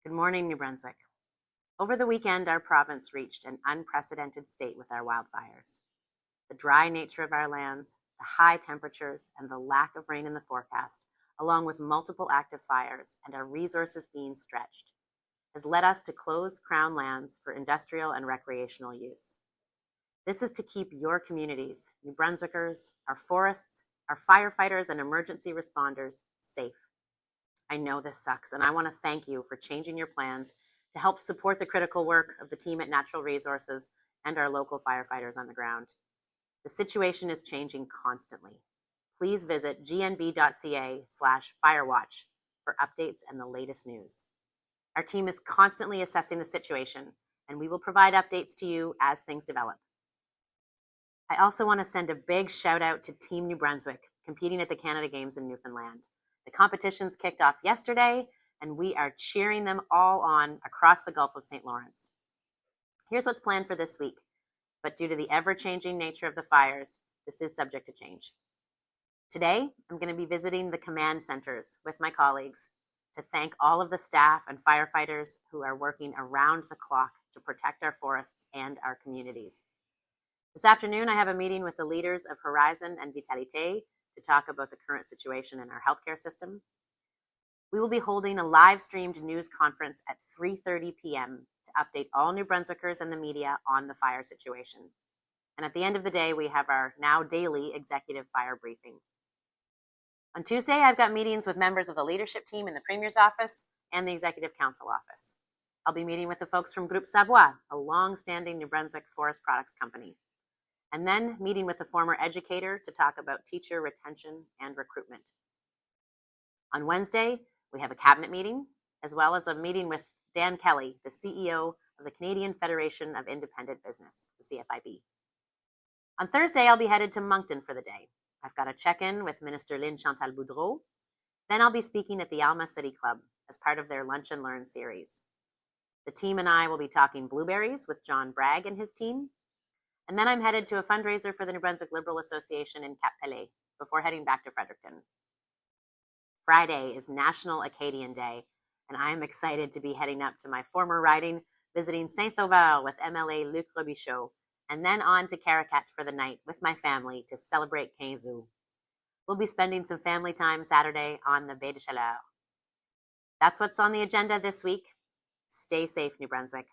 Good morning, New Brunswick. Over the weekend, our province reached an unprecedented state with our wildfires. The dry nature of our lands, the high temperatures, and the lack of rain in the forecast, along with multiple active fires and our resources being stretched, has led us to close Crown lands for industrial and recreational use. This is to keep your communities, New Brunswickers, our forests, our firefighters, and emergency responders safe. I know this sucks, and I want to thank you for changing your plans to help support the critical work of the team at Natural Resources and our local firefighters on the ground. The situation is changing constantly. Please visit GNb.ca/firewatch for updates and the latest news. Our team is constantly assessing the situation, and we will provide updates to you as things develop. I also want to send a big shout out to Team New Brunswick, competing at the Canada Games in Newfoundland. The competitions kicked off yesterday, and we are cheering them all on across the Gulf of St. Lawrence. Here's what's planned for this week, but due to the ever-changing nature of the fires, this is subject to change. Today, I'm going to be visiting the command centers with my colleagues to thank all of the staff and firefighters who are working around the clock to protect our forests and our communities. This afternoon, I have a meeting with the leaders of Horizon and Vitalité to talk about the current situation in our healthcare system. We will be holding a live-streamed news conference at 3:30 p.m. to update all New Brunswickers and the media on the fire situation. And at the end of the day, we have our now daily executive fire briefing. On Tuesday, I've got meetings with members of the leadership team in the Premier's office and the Executive Council office. I'll be meeting with the folks from Groupe Savoie, a long-standing New Brunswick forest products company, and then meeting with the former educator to talk about teacher retention and recruitment. On Wednesday, we have a cabinet meeting, as well as a meeting with Dan Kelly, the CEO of the Canadian Federation of Independent Business, the CFIB. On Thursday, I'll be headed to Moncton for the day. I've got a check-in with Minister Lynn Chantal Boudreau. Then I'll be speaking at the Alma City Club as part of their Lunch and Learn series. The team and I will be talking blueberries with John Bragg and his team. And then I'm headed to a fundraiser for the New Brunswick Liberal Association in Cap-Pelé before heading back to Fredericton. Friday is National Acadian Day, and I am excited to be heading up to my former riding, visiting Saint-Sauveur with MLA Luc Robichaud, and then on to Caracat for the night with my family to celebrate 15 août. We'll be spending some family time Saturday on the Baie de Chaleur. That's what's on the agenda this week. Stay safe, New Brunswick.